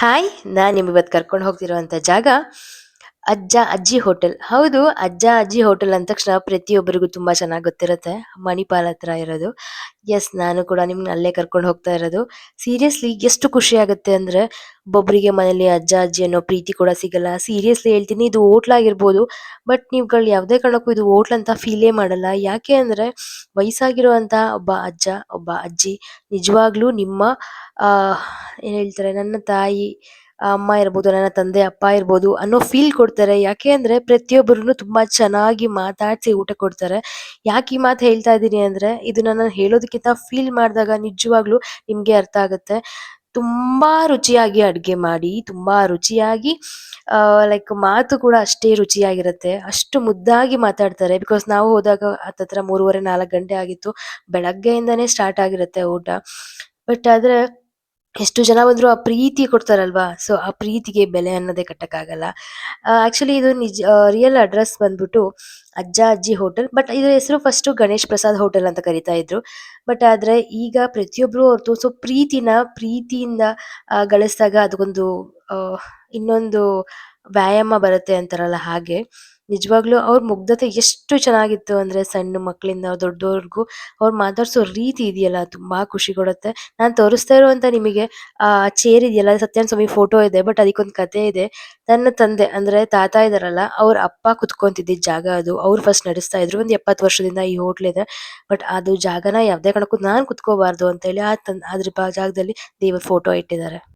Hi! ನಾನ್ ನಿಮ್ಗಿವತ್ತು ಕರ್ಕೊಂಡು ಹೋಗ್ತಿರುವಂತ ಜಾಗ ಅಜ್ಜ ಅಜ್ಜಿ ಹೋಟೆಲ್. ಹೌದು, ಅಜ್ಜ ಅಜ್ಜಿ ಹೋಟೆಲ್ ಅಂದ ತಕ್ಷಣ ಪ್ರತಿಯೊಬ್ಬರಿಗೂ ತುಂಬಾ ಚೆನ್ನಾಗಿ ಗೊತ್ತಿರುತ್ತೆ. ಮಣಿಪಾಲ್ ಹತ್ರ ಇರೋದು. ಯೆಸ್, ನಾನು ಕೂಡ ನಿಮ್ನ ಅಲ್ಲೇ ಕರ್ಕೊಂಡು ಹೋಗ್ತಾ ಇರೋದು. ಸೀರಿಯಸ್ಲಿ ಎಷ್ಟು ಖುಷಿ ಆಗುತ್ತೆ ಅಂದ್ರೆ, ಒಬ್ಬೊಬ್ಬರಿಗೆ ಮನೇಲಿ ಅಜ್ಜ ಅಜ್ಜಿ ಅನ್ನೋ ಪ್ರೀತಿ ಕೂಡ ಸಿಗಲ್ಲ. ಸೀರಿಯಸ್ಲಿ ಹೇಳ್ತೀನಿ, ಇದು ಹೋಟ್ಲ್ ಆಗಿರ್ಬೋದು, ಬಟ್ ನೀವುಗಳು ಯಾವುದೇ ಕಾರಣಕ್ಕೂ ಇದು ಹೋಟ್ಲ್ ಅಂತ ಫೀಲೇ ಮಾಡಲ್ಲ. ಯಾಕೆ ಅಂದ್ರೆ ವಯಸ್ಸಾಗಿರುವಂತ ಒಬ್ಬ ಅಜ್ಜ, ಒಬ್ಬ ಅಜ್ಜಿ ನಿಜವಾಗ್ಲೂ ನಿಮ್ಮ ಏನ್ ಹೇಳ್ತಾರೆ, ನನ್ನ ತಾಯಿ ಅಮ್ಮ ಇರ್ಬೋದು, ನನ್ನ ತಂದೆ ಅಪ್ಪ ಇರ್ಬೋದು ಅನ್ನೋ ಫೀಲ್ ಕೊಡ್ತಾರೆ. ಯಾಕೆ ಅಂದ್ರೆ ಪ್ರತಿಯೊಬ್ಬರನ್ನು ತುಂಬಾ ಚೆನ್ನಾಗಿ ಮಾತಾಡ್ಸಿ ಊಟ ಕೊಡ್ತಾರೆ. ಯಾಕೆ ಈ ಮಾತು ಹೇಳ್ತಾ ಇದ್ದೀನಿ ಅಂದ್ರೆ, ಇದನ್ನ ನಾನು ಹೇಳೋದಕ್ಕಿಂತ ಫೀಲ್ ಮಾಡಿದಾಗ ನಿಜವಾಗ್ಲೂ ನಿಮ್ಗೆ ಅರ್ಥ ಆಗುತ್ತೆ. ತುಂಬಾ ರುಚಿಯಾಗಿ ಅಡ್ಗೆ ಮಾಡಿ, ತುಂಬಾ ರುಚಿಯಾಗಿ ಲೈಕ್ ಮಾತು ಕೂಡ ಅಷ್ಟೇ ರುಚಿಯಾಗಿರುತ್ತೆ. ಅಷ್ಟು ಮುದ್ದಾಗಿ ಮಾತಾಡ್ತಾರೆ. ಬಿಕಾಸ್ ನಾವು ಹೋದಾಗ ಹತ್ತತ್ರ 3:30, 4 ಗಂಟೆ ಆಗಿತ್ತು. ಬೆಳಗ್ಗೆಯಿಂದಾನೇ ಸ್ಟಾರ್ಟ್ ಆಗಿರುತ್ತೆ ಊಟ. ಬಟ್ ಆದ್ರೆ ಎಷ್ಟು ಜನ ಬಂದ್ರು ಆ ಪ್ರೀತಿ ಕೊಡ್ತಾರಲ್ವಾ, ಸೊ ಆ ಪ್ರೀತಿಗೆ ಬೆಲೆ ಅನ್ನೋದೇ ಕಟ್ಟಕ್ಕಾಗಲ್ಲ. ಆಕ್ಚುಲಿ ಇದು ರಿಯಲ್ ಅಡ್ರೆಸ್ ಬಂದ್ಬಿಟ್ಟು ಅಜ್ಜ ಅಜ್ಜಿ ಹೋಟೆಲ್. ಬಟ್ ಇದ್ರ ಹೆಸರು ಫಸ್ಟ್ ಗಣೇಶ್ ಪ್ರಸಾದ್ ಹೋಟೆಲ್ ಅಂತ ಕರಿತಾ ಇದ್ರು. ಬಟ್ ಆದ್ರೆ ಈಗ ಪ್ರತಿಯೊಬ್ರು ಅವ್ರು ತೋರ್ಸೋ ಪ್ರೀತಿಯಿಂದ ಗಳಿಸಿದಾಗ ಅದಕ್ಕೊಂದು ಇನ್ನೊಂದು ವ್ಯಾಯಾಮ ಬರುತ್ತೆ ಅಂತಾರಲ್ಲ ಹಾಗೆ. ನಿಜವಾಗ್ಲೂ ಅವ್ರ ಮುಗ್ಧತೆ ಎಷ್ಟು ಚೆನ್ನಾಗಿತ್ತು ಅಂದ್ರೆ, ಸಣ್ಣ ಮಕ್ಕಳಿಂದ ದೊಡ್ಡೋರ್ಗು ಅವ್ರು ಮಾತಾಡ್ಸೋ ರೀತಿ ಇದೆಯಲ್ಲ, ತುಂಬಾ ಖುಷಿ ಕೊಡುತ್ತೆ. ನಾನ್ ತೋರಿಸ್ತಾ ಇರುವಂತ ನಿಮಗೆ ಚೇರ್ ಇದೆಯಲ್ಲ, ಸತ್ಯನಾರಾಯಣ ಸ್ವಾಮಿ ಫೋಟೋ ಇದೆ. ಬಟ್ ಅದಕ್ಕೊಂದು ಕತೆ ಇದೆ. ನನ್ನ ತಂದೆ ಅಂದ್ರೆ ತಾತ ಇದಾರಲ್ಲ, ಅವ್ರ ಅಪ್ಪ ಕುತ್ಕೊಂತಿದ್ದಿದ್ ಜಾಗ ಅದು. ಅವ್ರು ಫಸ್ಟ್ ನಡೆಸ್ತಾ ಇದ್ರು. ಒಂದ್ 70 ವರ್ಷದಿಂದ ಈ ಹೋಟ್ಲ್ ಇದೆ. ಬಟ್ ಅದು ಜಾಗನ ಯಾವ್ದೇ ಕಾರಣಕ್ಕೂ ನಾನ್ ಕುತ್ಕೋಬಾರ್ದು ಅಂತ ಹೇಳಿ ಅದ್ರ ಜಾಗದಲ್ಲಿ ದೇವ್ರ ಫೋಟೋ ಇಟ್ಟಿದ್ದಾರೆ.